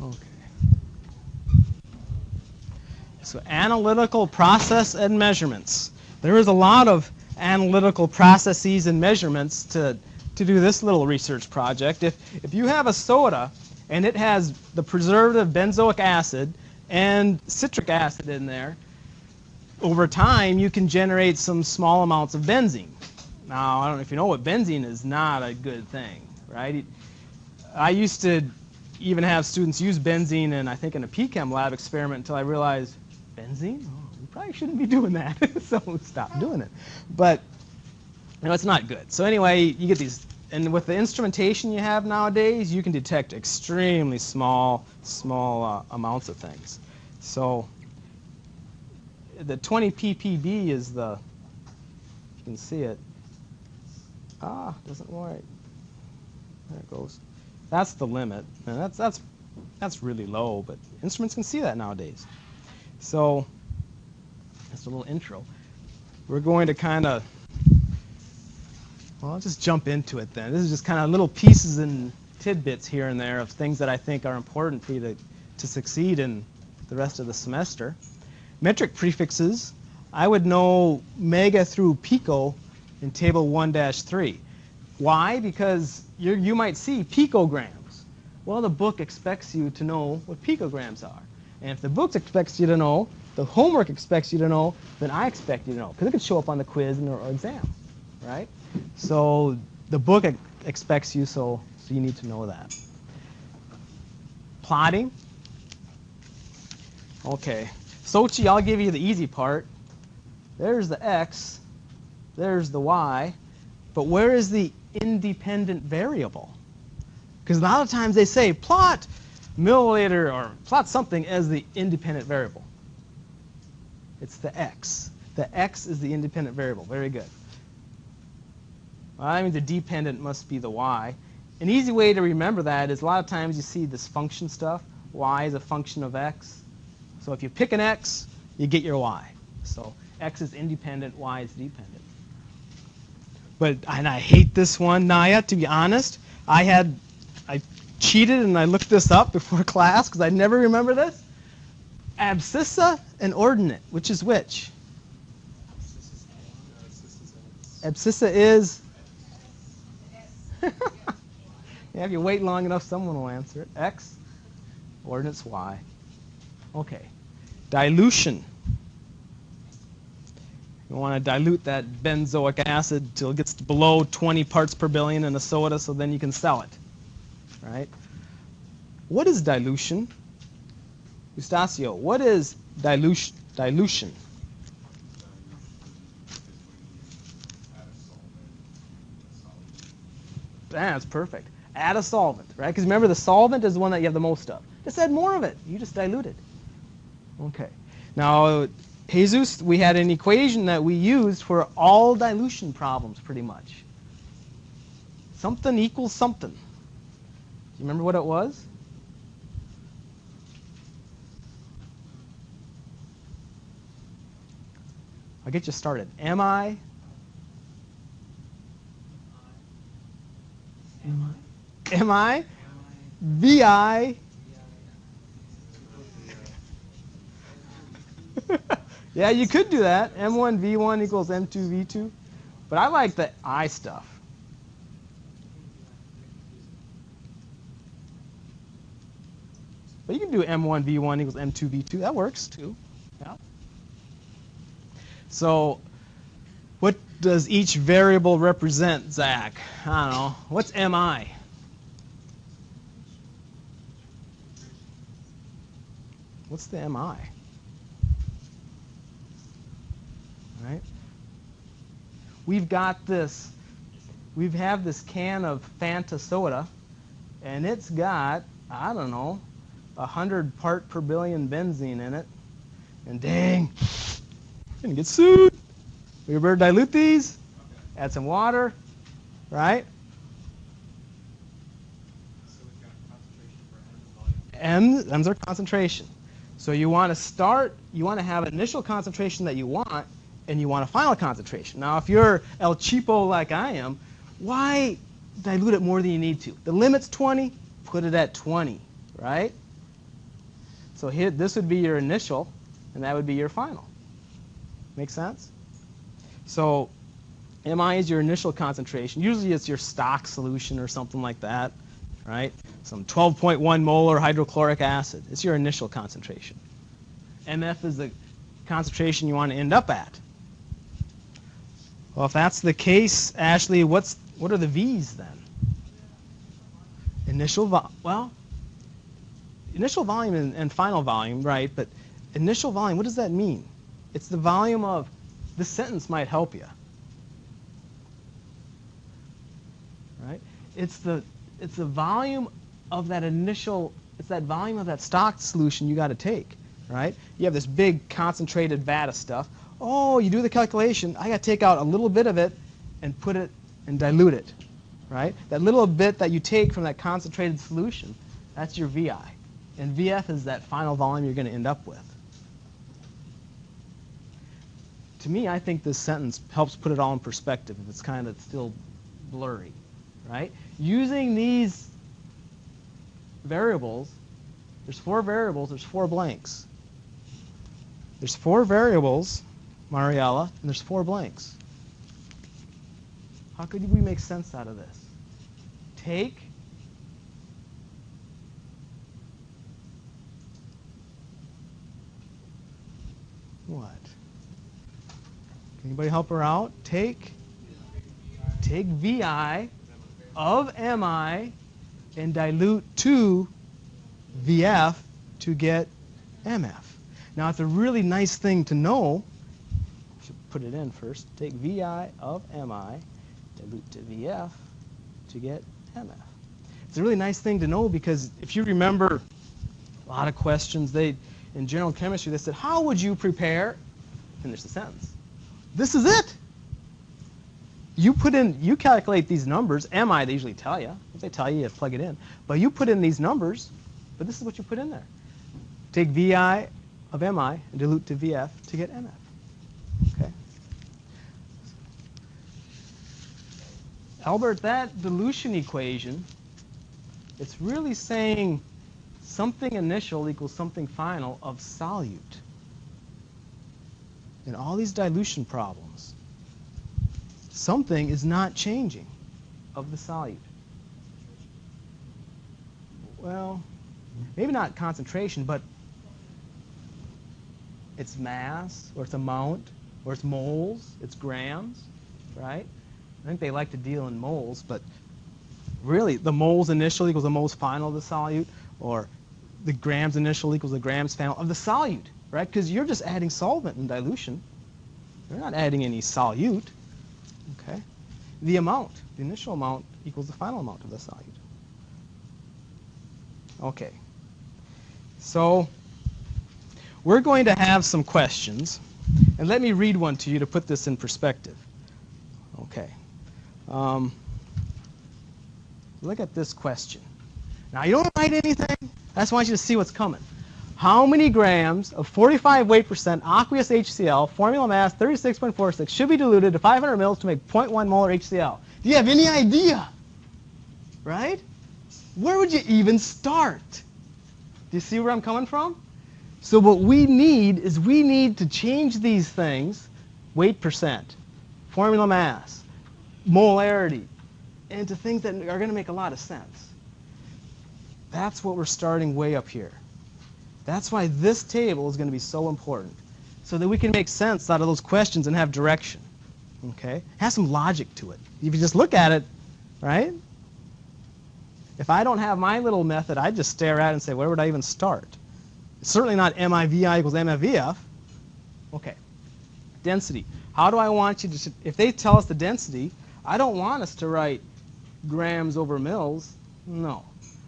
Okay. So analytical process and measurements. There is a lot of analytical processes and measurements to do this little research project. If you have a soda and it has the preservative benzoic acid and citric acid in there, over time you can generate some small amounts of benzene. Now, I don't know if you know what benzene is, not a good thing, right? I used to even have students use benzene in, I think, in a chem lab experiment until I realized, benzene? Oh, we probably shouldn't be doing that. So we stopped doing it. But, it's not good. So anyway, you get these, and with the instrumentation you have nowadays, you can detect extremely small amounts of things. So the 20 ppb is the, you can see it. Doesn't work. There it goes. That's the limit, and that's really low, but instruments can see that nowadays. So that's a little intro. We're going to kind of, well, I'll just jump into it then. This is just kind of little pieces and tidbits here and there of things that I think are important for you to succeed in the rest of the semester. Metric prefixes, I would know mega through pico in table 1-3. Why? Because you might see picograms. Well, the book expects you to know what picograms are. And if the book expects you to know, the homework expects you to know, then I expect you to know. Because it could show up on the quiz or exam, right? So the book expects you, so you need to know that. Plotting. Okay. Sochi, I'll give you the easy part. There's the x. There's the y. But where is the independent variable? Because a lot of times they say plot milliliter or plot something as the independent variable. It's the x. The x is the independent variable. Very good. Well, I mean the dependent must be the y. An easy way to remember that is a lot of times you see this function stuff. Y is a function of x. So if you pick an x, you get your y. So x is independent, y is dependent. And I hate this one, Naya, to be honest. I cheated and I looked this up before class because I never remember this. Abscissa and ordinate, which is which? Abscissa is? Yeah, if you wait long enough, someone will answer it. X, ordinate's y. Okay. Dilution. You want to dilute that benzoic acid till it gets below 20 parts per billion in a soda so then you can sell it. Right? What is dilution? Eustacio, what is dilution? That's perfect. Add a solvent, right? Because remember, the solvent is the one that you have the most of. Just add more of it. You just dilute it. Okay. Now, Jesus, we had an equation that we used for all dilution problems, pretty much. Something equals something. Do you remember what it was? I'll get you started. Mi Vi. Yeah, you could do that. M1 V1 equals M2 V2. But I like the I stuff. But you can do M1 V1 equals M2 V2. That works too. Yeah. So what does each variable represent, Zach? I don't know. What's Mi? What's the Mi? Right? We've got this, we have this can of Fanta soda, and it's got, I don't know, 100 part per billion benzene in it. And dang, we're going to get sued. We better dilute these, add some water, right? So we've got concentration for M volume. M's are concentration. So you want to start, you want to have an initial concentration that you want, and you want a final concentration. Now, if you're El Cheapo like I am, why dilute it more than you need to? The limit's 20, put it at 20, right? So here, this would be your initial, and that would be your final. Make sense? So Mi is your initial concentration. Usually it's your stock solution or something like that, right? Some 12.1 molar hydrochloric acid. It's your initial concentration. Mf is the concentration you want to end up at. Well, if that's the case, Ashley, what are the V's then? Initial volume and final volume, right? But initial volume, what does that mean? It's the volume of, this sentence might help you. Right? It's the volume of that initial, it's that volume of that stock solution you got to take, right? You have this big concentrated vat of stuff. Oh, you do the calculation. I got to take out a little bit of it and put it and dilute it, right? That little bit that you take from that concentrated solution, that's your VI. And VF is that final volume you're going to end up with. To me, I think this sentence helps put it all in perspective if it's kind of still blurry, right? Using these variables, there's 4 variables, there's 4 blanks. There's 4 variables, Mariella, and there's 4 blanks. How could we make sense out of this? Take what? Can anybody help her out? Take VI of MI and dilute to VF to get MF. Now, it's a really nice thing to know. I should put it in first. Take VI of MI, dilute to VF to get MF. It's a really nice thing to know because if you remember a lot of questions, in general chemistry, they said, how would you prepare? Finish the sentence. This is it. You calculate these numbers. MI, they usually tell you. If they tell you, you plug it in. But you put in these numbers, but this is what you put in there. Take VI of MI and dilute to VF to get MF. Okay. Albert, that dilution equation, it's really saying something initial equals something final of solute. In all these dilution problems, something is not changing of the solute. Well, maybe not concentration, but it's mass, or it's amount, or it's moles, it's grams, right? I think they like to deal in moles, but really the moles initial equals the moles final of the solute, or the grams initial equals the grams final of the solute, right? Because you're just adding solvent in dilution. You're not adding any solute, okay? The amount, the initial amount equals the final amount of the solute. Okay. So we're going to have some questions, and let me read one to you to put this in perspective. Okay. Look at this question. Now, you don't write anything. I just want you to see what's coming. How many grams of 45 weight percent aqueous HCl, formula mass 36.46, should be diluted to 500 mils to make 0.1 molar HCl? Do you have any idea? Right? Where would you even start? Do you see where I'm coming from? So what we need is we need to change these things, weight percent, formula mass, molarity, into things that are going to make a lot of sense. That's what we're starting way up here. That's why this table is going to be so important, so that we can make sense out of those questions and have direction. Okay? Have some logic to it. If you just look at it, right? If I don't have my little method, I'd just stare at it and say, where would I even start? It's certainly not MIVI equals MFVF. Okay. Density. How do I want you to, if they tell us the density, I don't want us to write grams over mils. No.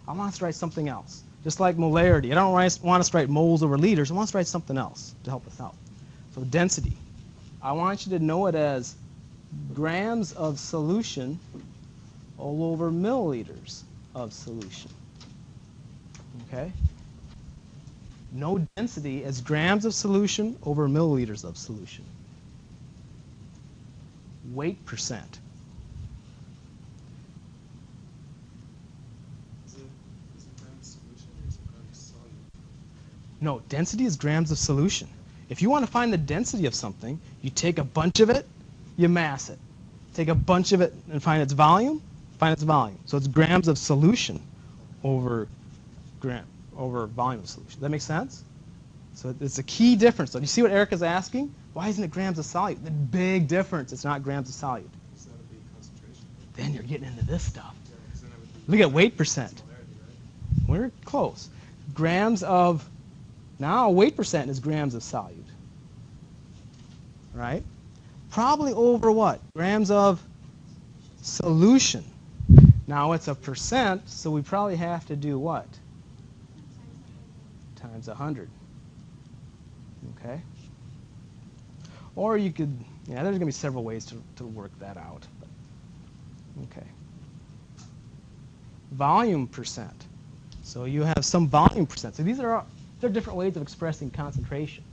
I want us to write something else. Just like molarity. I don't want us to write moles over liters. I want us to write something else to help us out. So density. I want you to know it as grams of solution all over milliliters of solution. Okay? Know density as grams of solution over milliliters of solution. Weight percent. No, density is grams of solution. If you want to find the density of something, you take a bunch of it, you mass it. Take a bunch of it and find its volume, find its volume. So it's grams of solution over volume of solution. Does that make sense? So it's a key difference. So do you see what Erica's asking? Why isn't it grams of solute? The big difference. It's not grams of solute. So that would be concentration. Then you're getting into this stuff. Yeah, 'cause then it would be Look at weight percent. molarity, right? We're close. Grams of, now weight percent is grams of solute. Right? Probably over what? Grams of solution. Now it's a percent, so we probably have to do what? Times 100. Okay? Or you could, yeah, there's going to be several ways to work that out. Okay. Volume percent. So you have some volume percent. So they're different ways of expressing concentration.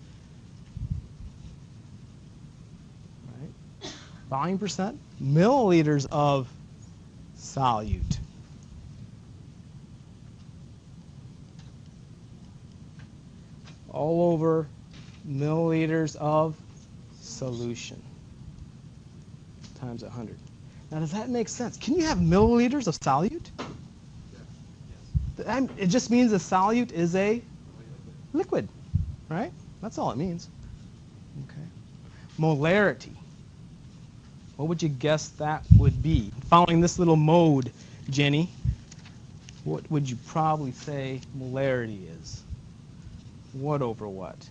Right? Volume percent, milliliters of solute. All over milliliters of solution times 100. Now, does that make sense? Can you have milliliters of solute? Yeah. Yes. It just means the solute is a liquid, right? That's all it means. Okay. Molarity. What would you guess that would be? Following this little mode, Jenny, what would you probably say molarity is? What over what?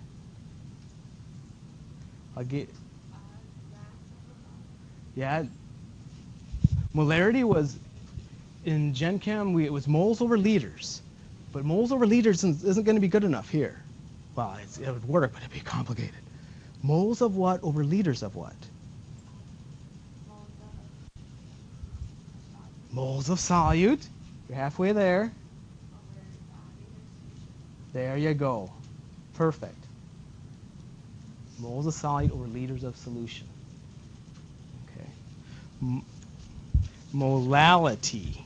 I'll get. Yeah. Molarity was, in Gen Chem, it was moles over liters. But moles over liters isn't going to be good enough here. Well, it would work, but it'd be complicated. Moles of what over liters of what? Moles of solute. You're halfway there. There you go. Perfect. Moles of solute over liters of solution. Okay. Molality.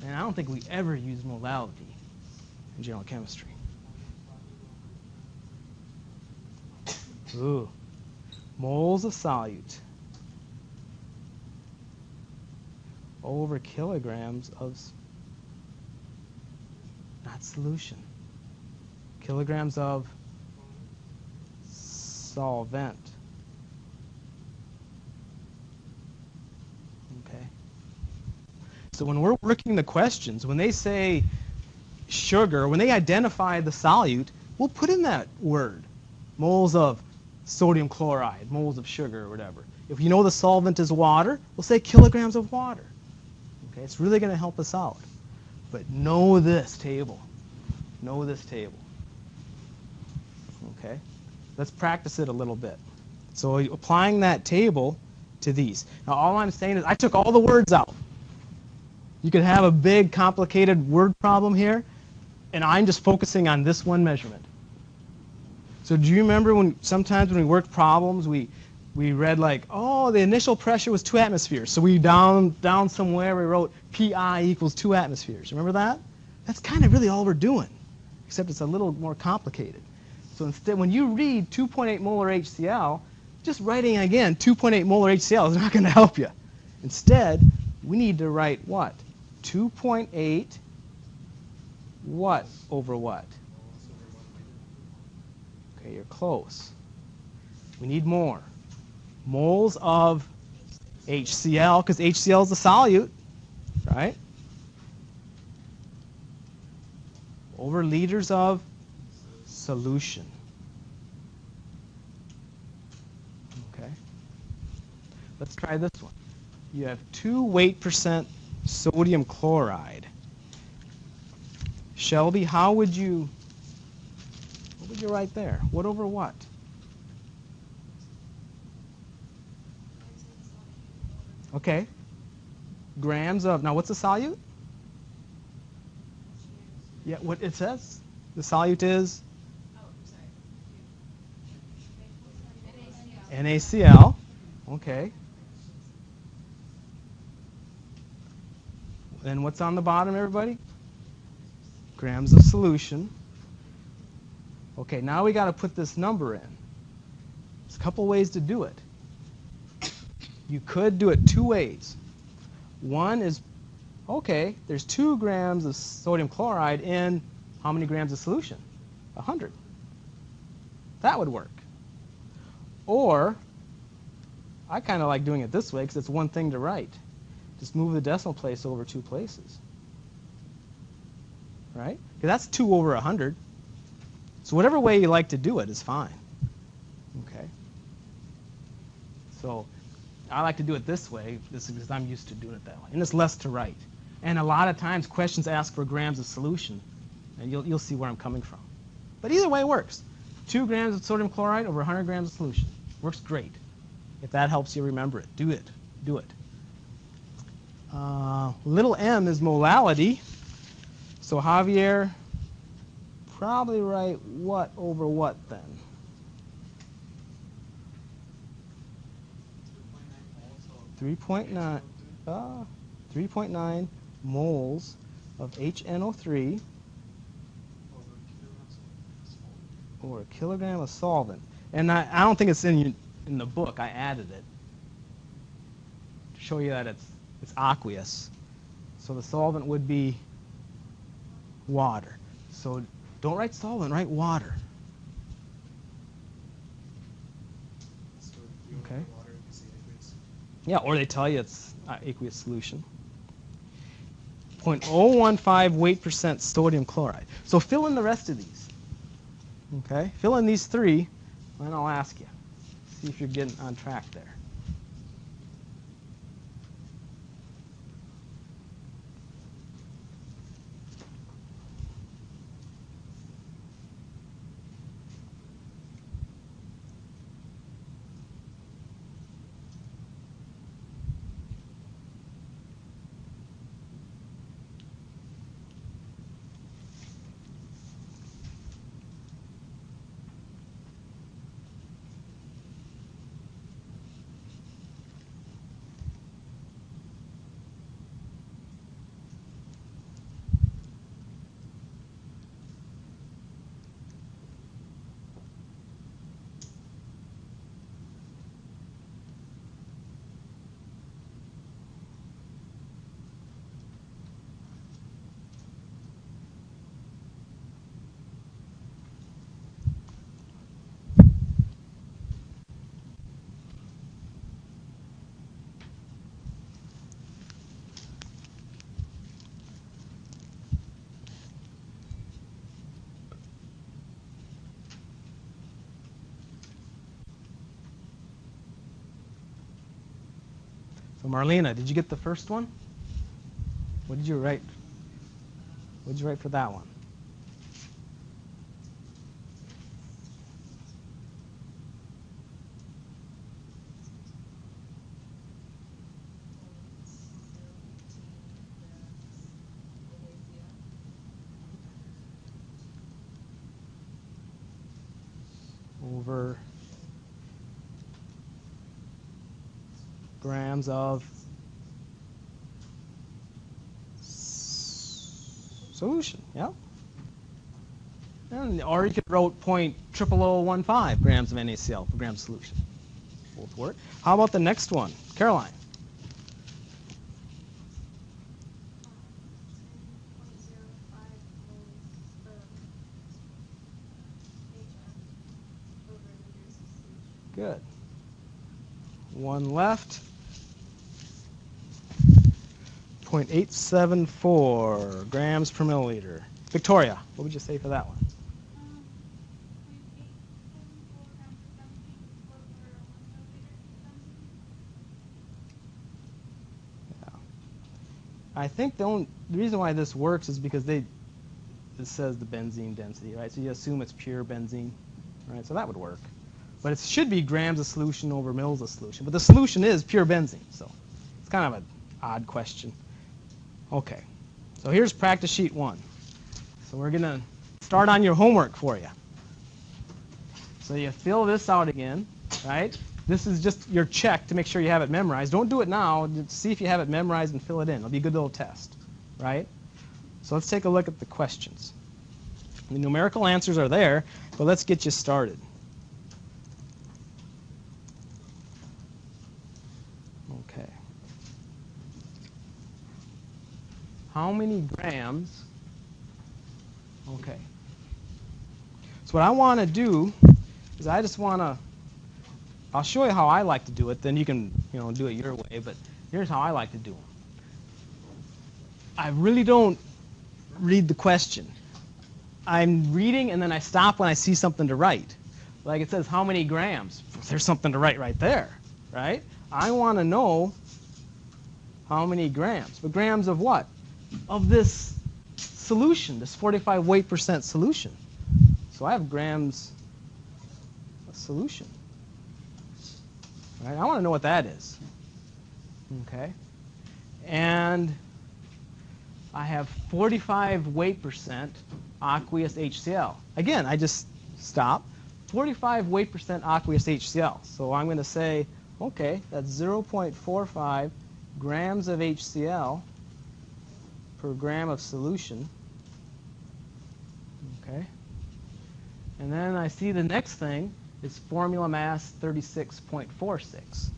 And I don't think we ever use molality in general chemistry. Ooh. Moles of solute over kilograms of, not solution, kilograms of solvent. Okay. So when we're working the questions, when they say sugar, when they identify the solute, we'll put in that word, moles of sodium chloride, moles of sugar, or whatever. If you know the solvent is water, we'll say kilograms of water. Okay, it's really going to help us out. But know this table. Know this table. Okay? Let's practice it a little bit. So applying that table to these. Now all I'm saying is I took all the words out. You could have a big complicated word problem here, and I'm just focusing on this one measurement. So do you remember sometimes when we worked problems, we read like, oh, the initial pressure was 2 atmospheres. So we down somewhere we wrote PI equals 2 atmospheres. Remember that? That's kind of really all we're doing, except it's a little more complicated. So instead, when you read 2.8 molar HCl, just writing again 2.8 molar HCl is not going to help you. Instead, we need to write what? 2.8 what over what? Okay, you're close. We need more. Moles of HCl, because HCl is a solute, right? Over liters of solution. Okay. Let's try this one. You have 2 weight percent sodium chloride. Shelby, what would you write there? What over what? Okay. Grams of, now what's the solute? Yeah, what it says? The solute is? NaCl. Okay. Then what's on the bottom, everybody? Grams of solution Okay, now we got to put this number in. There's a couple ways to do it. You could do it two ways. One is, okay, there's 2 grams of sodium chloride in how many grams of solution? 100. That would work. Or, I kind of like doing it this way because it's one thing to write. Just move the decimal place over 2 places. Right? Because that's 2 over 100. So whatever way you like to do it is fine. Okay? So I like to do it this way. This is because I'm used to doing it that way. And it's less to write. And a lot of times questions ask for grams of solution. And you'll see where I'm coming from. But either way works. 2 grams of sodium chloride over 100 grams of solution. Works great. If that helps you remember it, do it. Do it. Little m is molality. So Javier, probably write what over what then? 3.9 moles of HNO3 or a kilogram of solvent. And I don't think it's in the book. I added it to show you that it's aqueous. So the solvent would be water. So don't write solvent, write water. Okay. Yeah, or they tell you it's aqueous solution. 0.015 weight percent sodium chloride. So fill in the rest of these. Okay, fill in these 3, and I'll ask you. See if you're getting on track there. So Marlena, did you get the first one? What did you write? What did you write for that one? Over grams of solution, yeah. Or you could write 0.0015 grams of NaCl per gram of solution. Both work. How about the next one? Caroline. Good. One left. 0.874 grams per milliliter. Victoria, what would you say for that one? Yeah. I think the reason why this works is because it says the benzene density, right? So you assume it's pure benzene, right? So that would work. But it should be grams of solution over mils of solution. But the solution is pure benzene, so it's kind of an odd question. Okay, so here's practice sheet 1. So we're going to start on your homework for you. So you fill this out again, right? This is just your check to make sure you have it memorized. Don't do it now. Just see if you have it memorized and fill it in. It'll be a good little test, right? So let's take a look at the questions. The numerical answers are there, but let's get you started. Okay. How many grams? Okay. So what I want to do is I just want to, I'll show you how I like to do it, then you can do it your way, but here's how I like to do them. I really don't read the question. I'm reading and then I stop when I see something to write. Like it says how many grams. There's something to write right there, right? I want to know how many grams. But grams of what? Of this solution, this 45 weight % solution. So I have grams of solution. Right? I want to know what that is. Okay? And I have 45 weight % aqueous HCl. Again, I just stop. 45 weight % aqueous HCl. So I'm going to say, okay, that's 0.45 grams of HCl per gram of solution. Okay. And then I see the next thing is formula mass 36.46.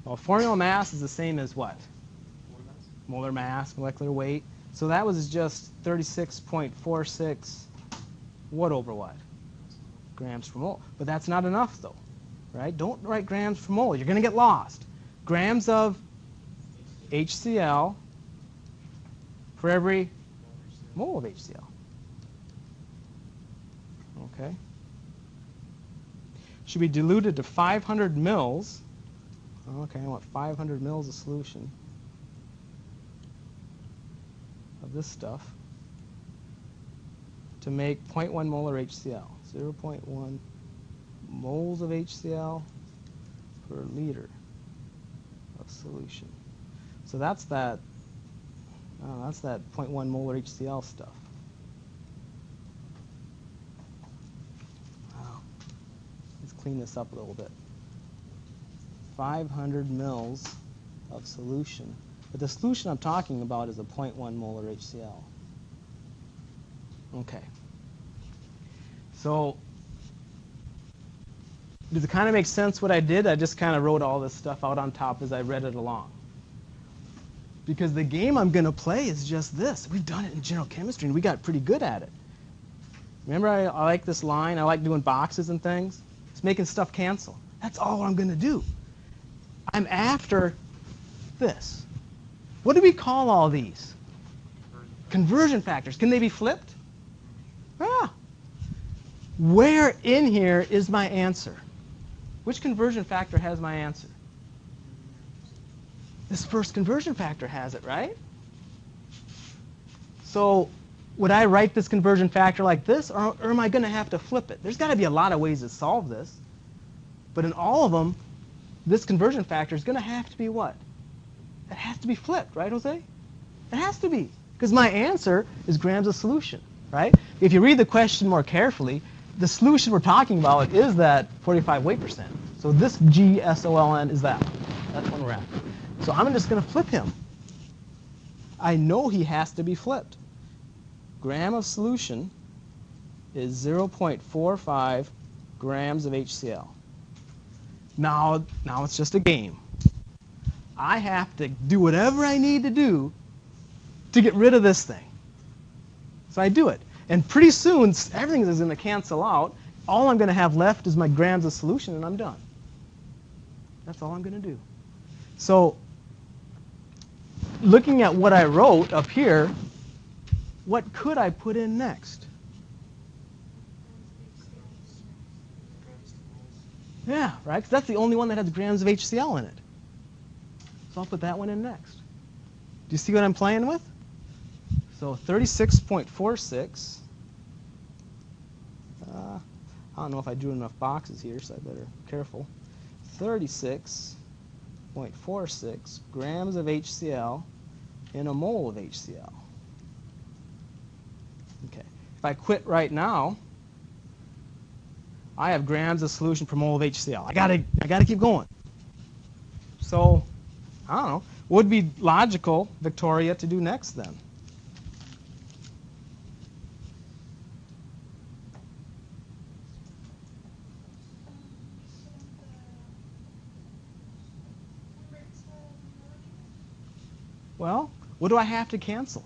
Well, formula mass is the same as what? Molar mass, molecular weight. So that was just 36.46, what over what? Grams per mole. But that's not enough, though, right? Don't write grams per mole. You're going to get lost. Grams of HCl for every mole of HCl. Okay. Should be diluted to 500 mils. Okay, I want 500 mils of solution of this stuff to make 0.1 molar HCl. 0.1 moles of HCl per liter of solution. So that's that 0.1 molar HCl stuff. Wow. Let's clean this up a little bit. 500 mils of solution. But the solution I'm talking about is a 0.1 molar HCl. Okay. So does it kind of make sense what I did? I just kind of wrote all this stuff out on top as I read it along. Because the game I'm going to play is just this. We've done it in general chemistry, and we got pretty good at it. Remember, I like this line. I like doing boxes and things. It's making stuff cancel. That's all I'm going to do. I'm after this. What do we call all these? Conversion factors. Can they be flipped? Ah. Where in here is my answer? Which conversion factor has my answer? This first conversion factor has it, right? So would I write this conversion factor like this, or am I going to have to flip it? There's got to be a lot of ways to solve this. But in all of them, this conversion factor is going to have to be what? It has to be flipped, right, Jose? It has to be, because my answer is grams of solution, right? If you read the question more carefully, the solution we're talking about is that 45 weight %. So this GSOLN is that one. That's one we're after. So I'm just going to flip him. I know he has to be flipped. Gram of solution is 0.45 grams of HCl. Now it's just a game. I have to do whatever I need to do to get rid of this thing. So I do it. And pretty soon, everything is going to cancel out. All I'm going to have left is my grams of solution, and I'm done. That's all I'm going to do. So looking at what I wrote up here, what could I put in next? Yeah, right? Because that's the only one that has grams of HCl in it. So I'll put that one in next. Do you see what I'm playing with? So 36.46. I don't know if I drew enough boxes here, so I better be careful. 36.46 grams of HCl in a mole of HCl. Okay. If I quit right now, I have grams of solution per mole of HCl. I gotta keep going. So, I don't know. What would be logical, Victoria, to do next then? Well, what do I have to cancel?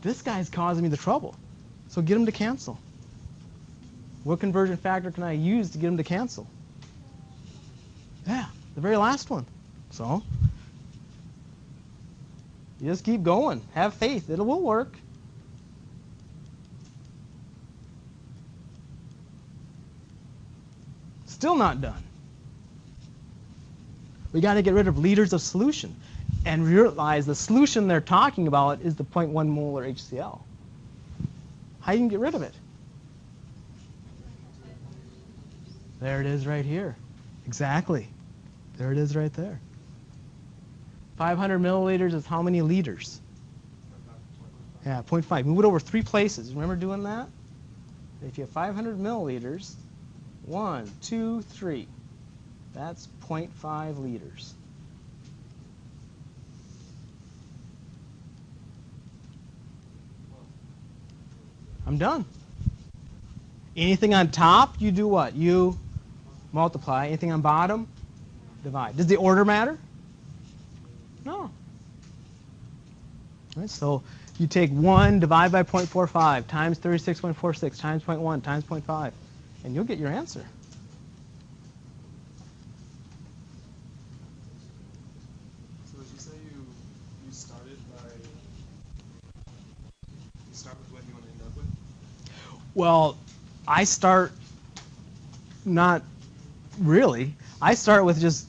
This guy's causing me the trouble. So get him to cancel. What conversion factor can I use to get him to cancel? Yeah, the very last one. So you just keep going. Have faith. It will work. Still not done. We got to get rid of liters of solution and realize the solution they're talking about is the 0.1 molar HCl. How you can get rid of it? There it is right here. Exactly. There it is right there. 500 milliliters is how many liters? Yeah, 0.5. Move it over 3 places. Remember doing that? If you have 500 milliliters, 1, 2, 3. That's 0.5 liters. I'm done. Anything on top, you do what? You multiply. Anything on bottom, divide. Does the order matter? No. All right, so you take 1, divide by 0.45, times 36.46, times 0.1, times 0.5, and you'll get your answer. So did you say you started by, you start with what you want to end up with? Well, I start not really. I start with just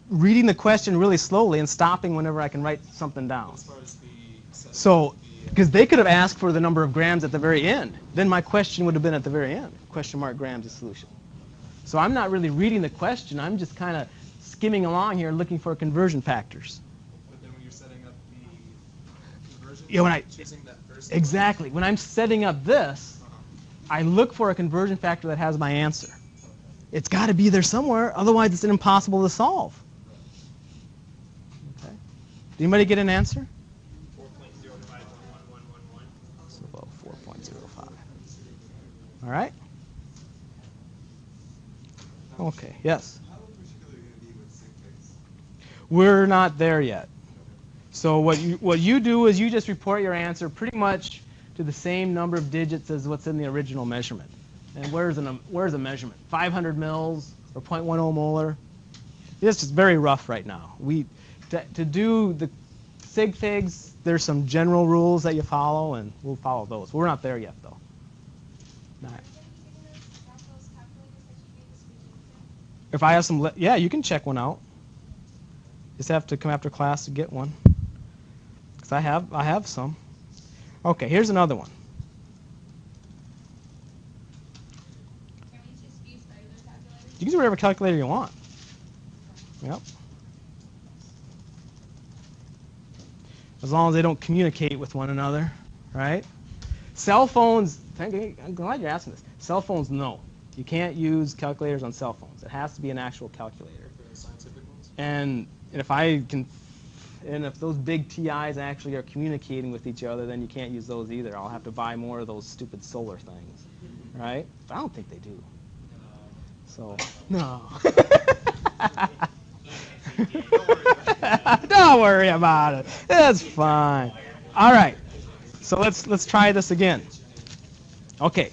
reading the question really slowly and stopping whenever I can write something down. As far as the setting So, of the, because they could have asked for the number of grams at the very end. Then my question would have been at the very end. Question mark grams of solution. So I'm not really reading the question. I'm just kind of skimming along here looking for conversion factors. but then when you're setting up the conversion, Yeah, when I- choosing that first Exactly. When I'm setting up this, I look for a conversion factor that has my answer. It's got to be there somewhere, otherwise it's impossible to solve. Okay. Did anybody get an answer? 4.0 divided by 1111. So about 4.05. All right. Okay. Yes. How particular are you going to be with sig figs? We're not there yet. So what you do is you just report your answer pretty much to the same number of digits as what's in the original measurement. And where's a measurement? 500 mils or 0.10 molar? This is very rough right now. To do the sig figs, there's some general rules that you follow, and we'll follow those. We're not there yet, though. Not. If I have some, yeah, you can check one out. Just have to come after class to get one. Because I have some. Okay, here's another one. You can use whatever calculator you want. Yep. As long as they don't communicate with one another, right? Cell phones, I'm glad you're asking this. Cell phones, no. You can't use calculators on cell phones. It has to be an actual calculator. The scientific ones? And if those big TIs actually are communicating with each other, then you can't use those either. I'll have to buy more of those stupid solar things, right? But I don't think they do. So, no. Don't worry about it. It's fine. All right. So let's try this again. Okay.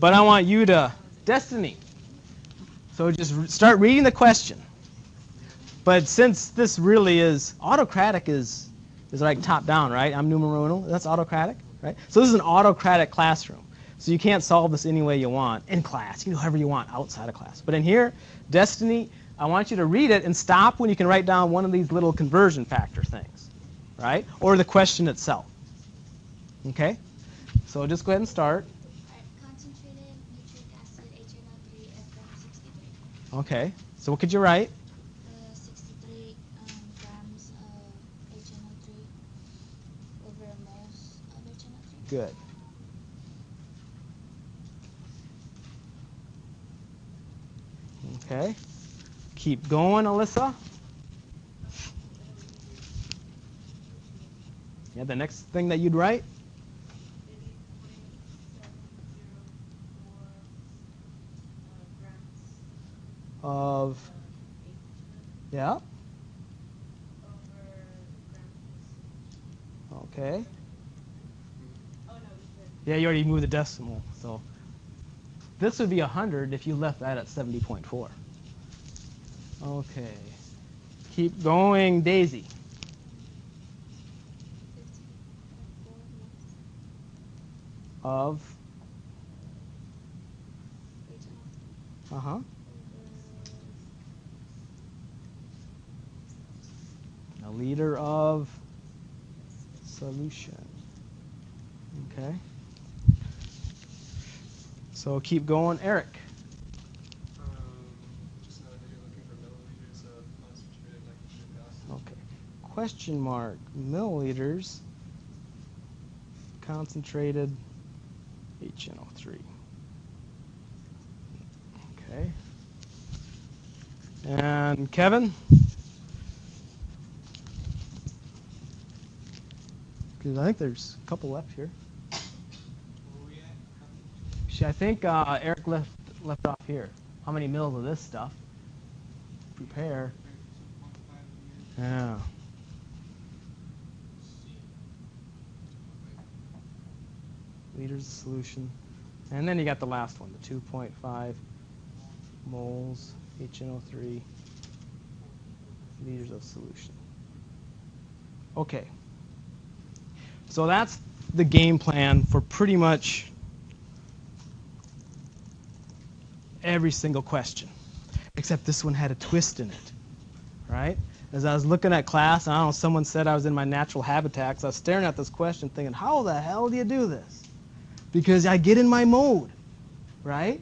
But I want you to destiny. So just start reading the question. But since this really is autocratic is like top down, right? I'm numero uno. That's autocratic, right? So this is an autocratic classroom. So you can't solve this any way you want in class. You can do however you want outside of class. But in here, destiny, I want you to read it and stop when you can write down one of these little conversion factor things, right? Or the question itself. Okay? So just go ahead and start. Concentrated nitric acid HNO3 FM63. Okay. So what could you write? 63 grams of HNO3 over moles of HNO3. Good. Okay. Keep going, Alyssa. Yeah, the next thing that you'd write? Of, yeah. Okay. Yeah, you already moved the decimal. So this would be 100 if you left that at 70.4. Okay. Keep going, Daisy. Of? Uh-huh. A liter of solution. Okay. So keep going, Eric. Just now you're looking for milliliters of concentrated nitric acid. Okay. Question mark, milliliters, concentrated HNO3. Okay. And Kevin? Because I think there's a couple left here. Where are we at? I think Eric left off here. How many mils of this stuff? Prepare. 2.5 Yeah. Liters of solution. And then you got the last one, the 2.5 moles HNO3 liters of solution. Okay. So that's the game plan for pretty much every single question, except this one had a twist in it, right? As I was looking at class, I don't know, someone said I was in my natural habitat, so I was staring at this question thinking, how the hell do you do this? Because I get in my mode, right?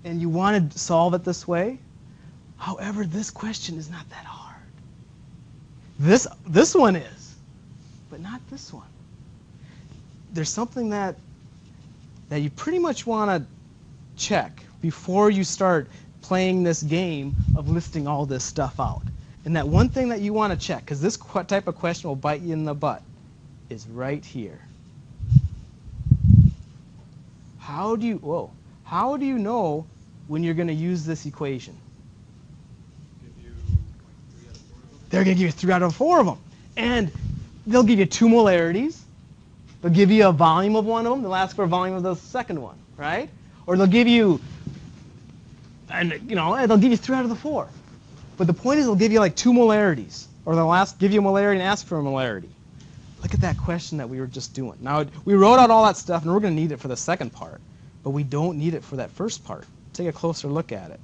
And you want to solve it this way. However, this question is not that hard. This one is, but not this one. There's something that you pretty much want to check before you start playing this game of listing all this stuff out. And that one thing that you want to check, because this type of question will bite you in the butt, is right here. How do you know when you're going to use this equation? Give you 3 out of 4 of them. They're going to give you 3 out of 4 of them. And they'll give you 2 molarities. They'll give you a volume of one of them. They'll ask for a volume of the second one, right? Or they'll give you, and they'll give you 3 out of the 4. But the point is they'll give you like 2 molarities. Or they'll give you a molarity and ask for a molarity. Look at that question that we were just doing. Now, we wrote out all that stuff, and we're going to need it for the second part. But we don't need it for that first part. Take a closer look at it.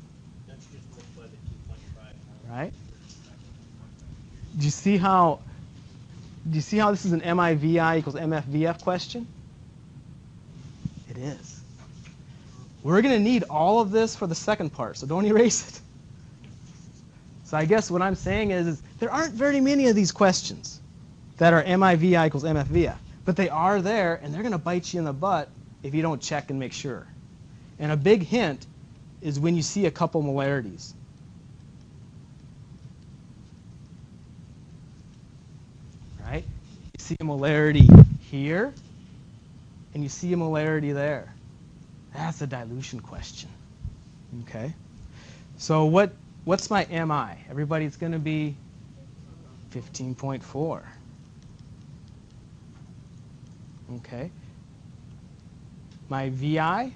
Right? Do you see how this is an MIVI equals MFVF question? It is. We're going to need all of this for the second part, so don't erase it. So I guess what I'm saying is there aren't very many of these questions that are MIVI equals MFVF. But they are there, and they're going to bite you in the butt if you don't check and make sure. And a big hint is when you see a couple molarities. Right? You see a molarity here, and you see a molarity there. That's a dilution question. Okay? So what's my MI? Everybody's going to be 15.4. Okay. My VI?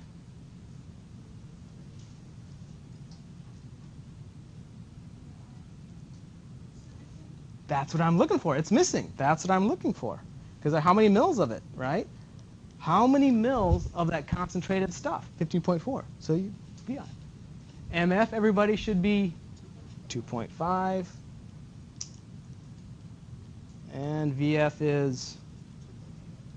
That's what I'm looking for. It's missing. That's what I'm looking for. Because how many mils of it, right? How many mils of that concentrated stuff? 15.4. So VI. MF, everybody should be 2.5. And VF is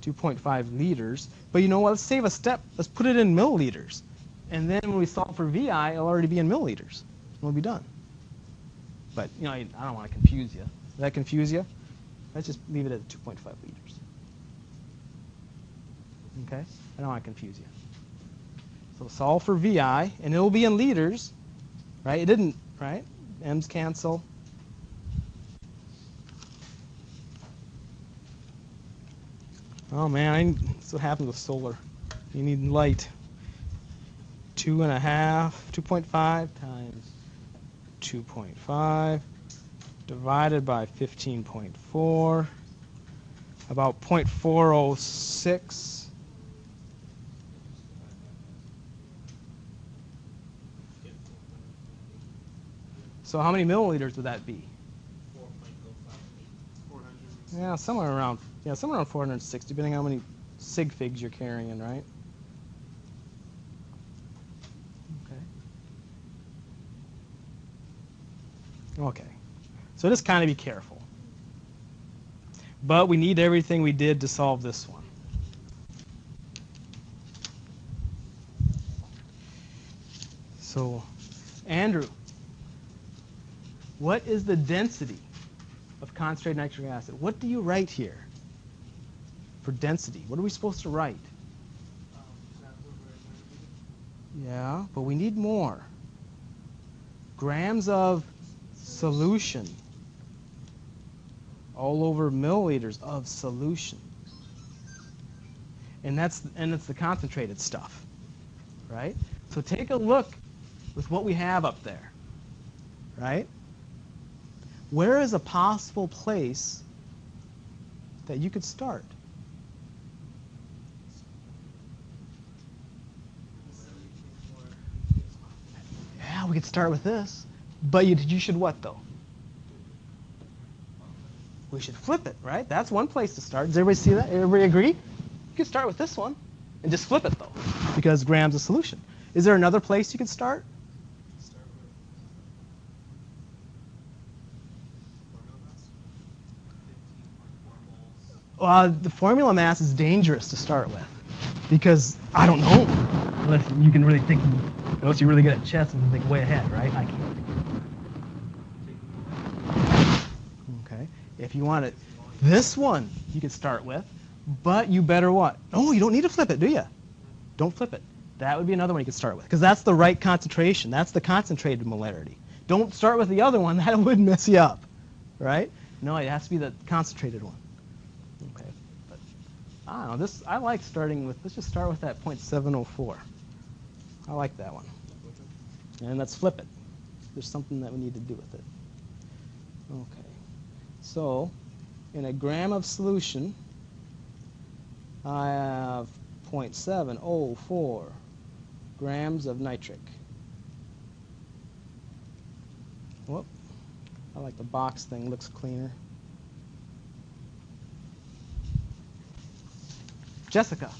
2.5 liters. But you know what? Let's save a step. Let's put it in milliliters. And then when we solve for VI, it'll already be in milliliters. And we'll be done. But, I don't want to confuse you. Does that confuse you? Let's just leave it at 2.5 liters. Okay? I don't want to confuse you. So solve for VI, and it'll be in liters. Right? It didn't, right? M's cancel. Oh man, that's what happens with solar. You need light. 2.5 times 2.5 divided by 15.4 about 0.406. So how many milliliters would that be? 4.05. Yeah, somewhere around 460, depending on how many sig figs you're carrying, right? Okay. So just kind of be careful. But we need everything we did to solve this one. So, Andrew, what is the density of concentrated nitric acid? What do you write here for density? What are we supposed to write? Yeah, but we need more. Grams of solution all over milliliters of solution. And it's the concentrated stuff, right? So take a look with what we have up there, right? Where is a possible place that you could start? Yeah, we could start with this. But you should what, though? We should flip it, right? That's one place to start. Does everybody see that? Everybody agree? You can start with this one and just flip it, though, because grams of solution. Is there another place you can start? The formula mass is dangerous to start with because I don't know. Unless you can really think, unless you're really good at chess and think way ahead, right? I can't. Okay. If you want it, this one you can start with, but you better what? Oh, you don't need to flip it, do you? Don't flip it. That would be another one you could start with because that's the right concentration. That's the concentrated molarity. Don't start with the other one. That would mess you up, right? No, it has to be the concentrated one. Okay. But I don't know. I like starting with. Let's just start with that 0.704. I like that one. And let's flip it. There's something that we need to do with it. Okay. So, in a gram of solution, I have 0.704 grams of nitric. Whoop. I like the box thing. Looks cleaner. Jessica.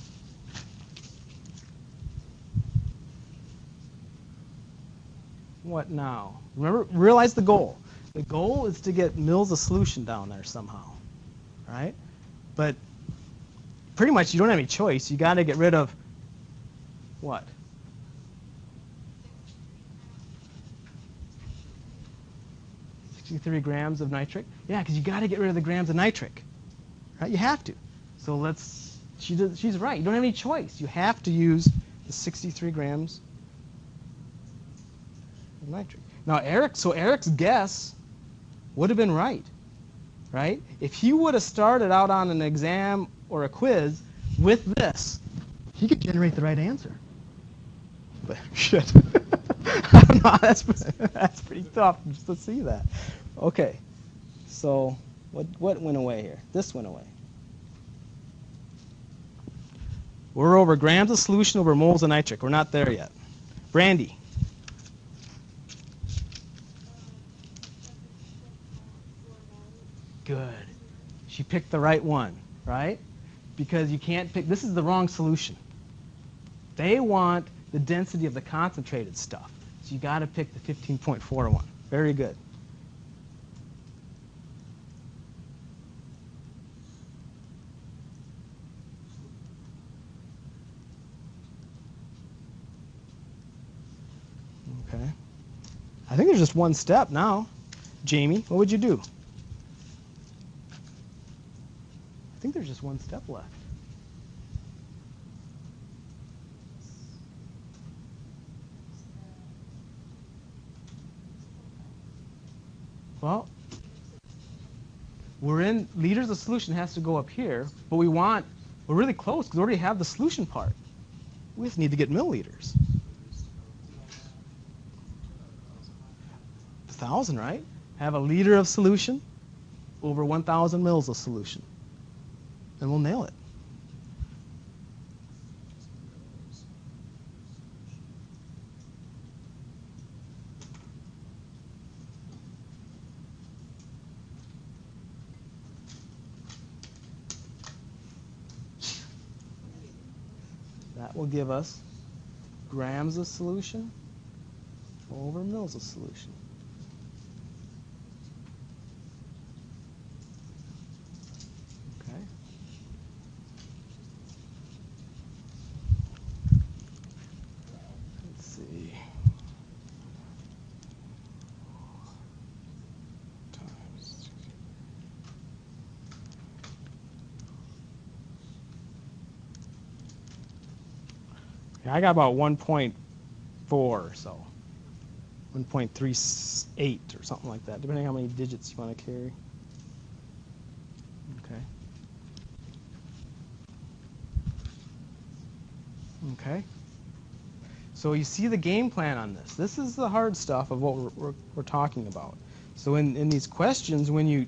What now? Remember, realize the goal. The goal is to get mils of solution down there somehow, right? But pretty much you don't have any choice. You got to get rid of what? $63 grams of nitric? Yeah, because you got to get rid of the grams of nitric, right? You have to. So she's right. You don't have any choice. You have to use the 63 grams of nitric. Now, Eric's guess would have been right? If he would have started out on an exam or a quiz with this, he could generate the right answer. But shit, I don't know. That's pretty tough just to see that. Okay, so what went away here? This went away. We're over grams of solution over moles of nitric. We're not there yet. Brandy. Good. She picked the right one, right? Because you can't pick, this is the wrong solution. They want the density of the concentrated stuff. So you got to pick the 15.41. Very good. Okay. I think there's just one step now. Jamie, what would you do? I think there's just one step left. Well, we're in liters of solution has to go up here, but we're really close because we already have the solution part. We just need to get milliliters. 1,000, right? Have a liter of solution over 1,000 mils of solution. and we'll nail it. That will give us grams of solution over mils of solution. Okay. Let's see. Times. Yeah, I got about 1.4 or so. 1.38 or something like that, depending on how many digits you want to carry. Okay. Okay. So you see the game plan on this. This is the hard stuff of what we're talking about. So in these questions, when you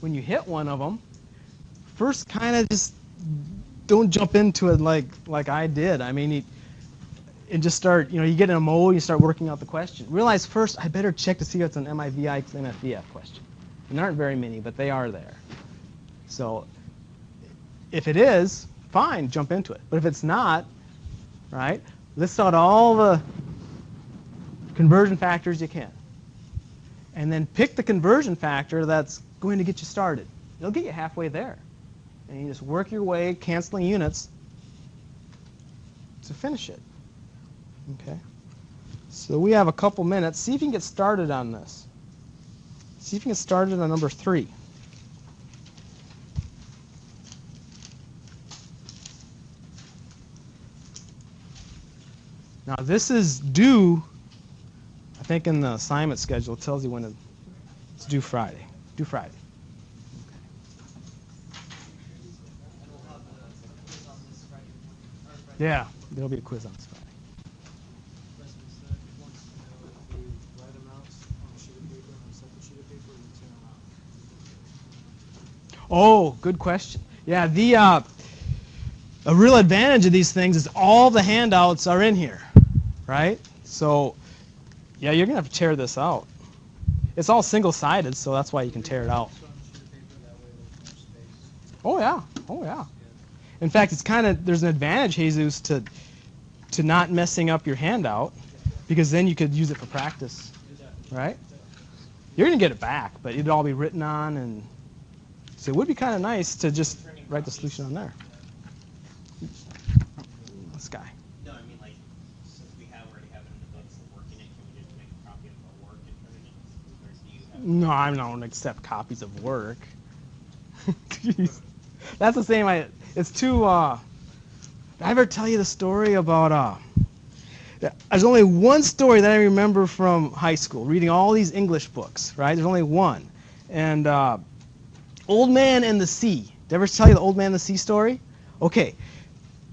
hit one of them, first kind of just don't jump into it like I did. I mean, and just start, you get in a mode, you start working out the question. Realize first, I better check to see if it's an MIVI MFVF question. And there aren't very many, but they are there. So if it is, fine, jump into it. But if it's not, right, list out all the conversion factors you can. And then pick the conversion factor that's going to get you started. It'll get you halfway there. And you just work your way, canceling units to finish it. Okay, so we have a couple minutes. See if you can get started on this. See if you can get started on number 3. Now this is due, I think in the assignment schedule, it tells you when it's due Friday. Due Friday. Yeah, there'll be a quiz on this Friday. Oh, good question. Yeah, a real advantage of these things is all the handouts are in here, right? So, yeah, you're going to have to tear this out. It's all single-sided, so that's why you can tear it out. Oh, yeah. Oh, yeah. In fact, it's there's an advantage, Jesus, to not messing up your handout, because then you could use it for practice, right? You're going to get it back, but it'd all be written on, and so it would be kind of nice to just write the solution on there. This guy. No, I mean, since we already have it in the books and work in it, can we just make a copy of our work and turn it in? Or do you have No, I don't accept copies of work. Jeez. That's the same. It's too. Did I ever tell you the story about? There's only one story that I remember from high school, reading all these English books. Right? There's only one, and Old Man and the Sea. Did I ever tell you the Old Man and the Sea story? Okay,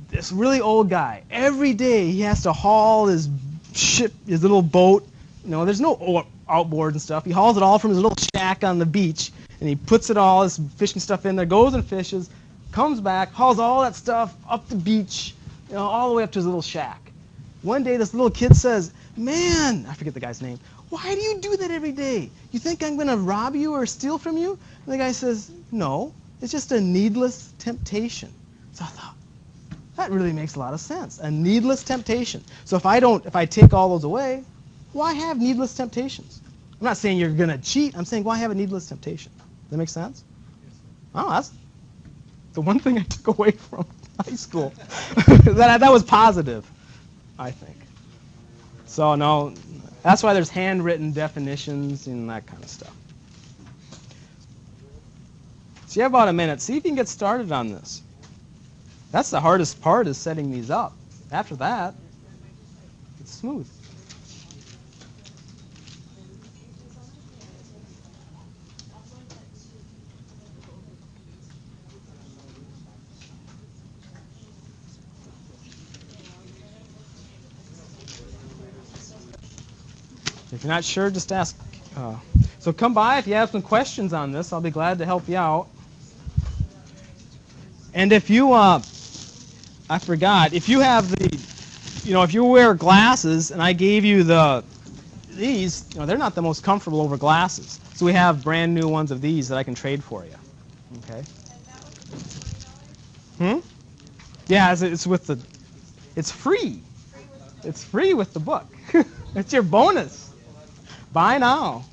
this really old guy. Every day he has to haul his ship, his little boat. There's no outboard and stuff. He hauls it all from his little shack on the beach, and he puts it all, his fishing stuff in there, goes and fishes, comes back, hauls all that stuff up the beach, all the way up to his little shack. One day this little kid says, "Man," I forget the guy's name, "why do you do that every day? You think I'm going to rob you or steal from you?" And the guy says, "No, it's just a needless temptation." So I thought, that really makes a lot of sense. A needless temptation. So if I take all those away, why have needless temptations? I'm not saying you're going to cheat. I'm saying why have a needless temptation? Does that make sense? Oh, that's the one thing I took away from high school. that was positive, I think. So no, that's why there's handwritten definitions and that kind of stuff. So you have about a minute. See if you can get started on this. That's the hardest part, is setting these up. After that, it's smooth. If you're not sure, just ask. So come by if you have some questions on this. I'll be glad to help you out. And if you, I forgot, if you have the, if you wear glasses and I gave you these, they're not the most comfortable over glasses. So we have brand new ones of these that I can trade for you. Okay. Yeah, it's with the, it's free. It's free with the book. It's your bonus. Buy now.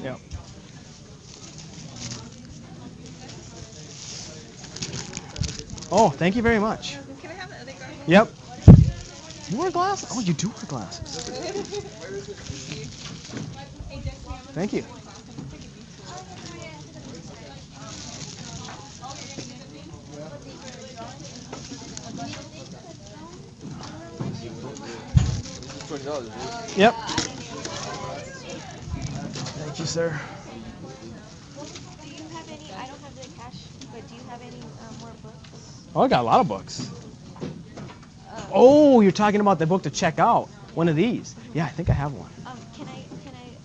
Yep. Oh, thank you very much. Can I have the other guy? Yep. You wear glasses? Oh, you do wear glasses. Thank you. Yep. Thank you, sir. Do you have any, I don't have the cash, but do you have any more books? Oh, I got a lot of books. Oh, you're talking about the book to check out. One of these. Yeah, I think I have one. I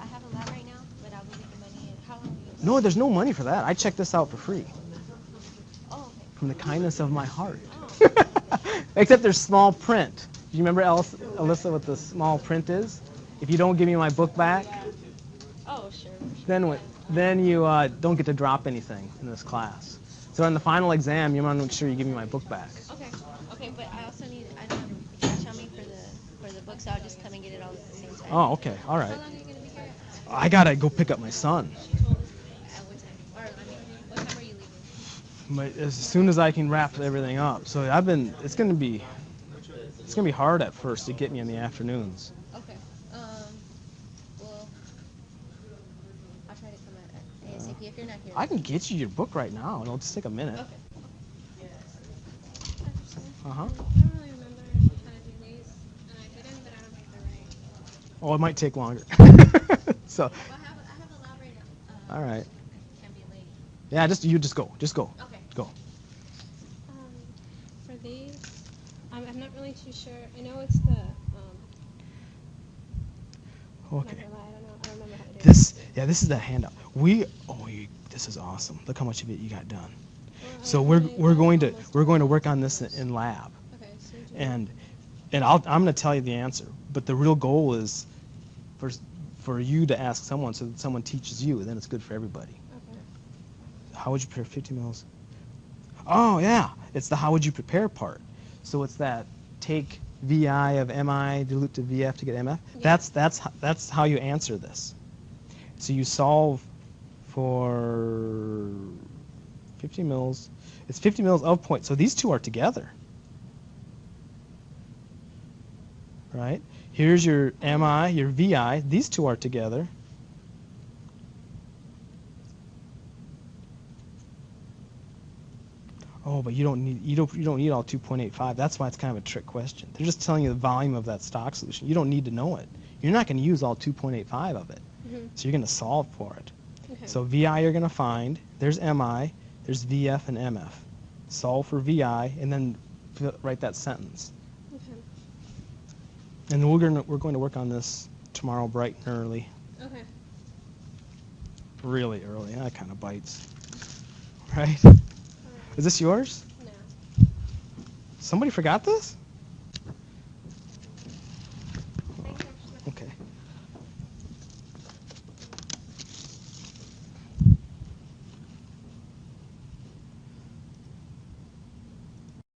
have a lab right now, but I'll give you the money. How long will you? No, there's no money for that. I checked this out for free. Oh, okay. From the kindness of my heart. Except there's small print. Do you remember, Alyssa, what the small print is? If you don't give me my book back, Oh, sure. then what? Then you don't get to drop anything in this class. So in the final exam, you want to make sure you give me my book back. Okay. Okay, but I also need, I don't know, you can tell me for the book, so I'll just come and get it all at the same time. Oh, okay. All right. How long are you going to be here? I got to go pick up my son. At what time? Or, what time are you leaving? As soon as I can wrap everything up. So it's going to be hard at first to get me in the afternoons. Okay. Well, I'll try to come at ASAP if you're not here. I can get you your book right now. It'll just take a minute. Okay. Uh-huh. I don't really remember how to do these, and I did them, but I don't think they're right. Oh, it might take longer. So, Well, I have a lab right now. all right. Can't be late. Yeah, just go. Just go. Okay. Go. For these, I'm not really too sure. I know it's the, Okay. not gonna lie, I don't remember how to do it. This is that handout. This is awesome. Look how much of it you got done. Well, So I we're only going got to almost work on this in lab, Okay, so do and I'm going to tell you the answer. But the real goal is for you to ask someone, so that someone teaches you, and then it's good for everybody. Okay. How would you prepare 50 mils? Oh yeah, it's the how would you prepare part. So it's that take VI of MI dilute to VF to get MF. Yeah. That's how you answer this. So you solve for 50 mils. It's 50 mils of point. So these two are together, right? Here's your MI, your VI. These two are together. Oh, but you don't need all 2.85. That's why it's kind of a trick question. They're just telling you the volume of that stock solution. You don't need to know it. You're not going to use all 2.85 of it. So you're going to solve for it. Okay. So VI you're going to find. There's MI. There's VF and MF. Solve for VI and then write that sentence. Okay. And we're going to work on this tomorrow bright and early. Okay. Really early. That kind of bites. Right? Is this yours? No. Somebody forgot this?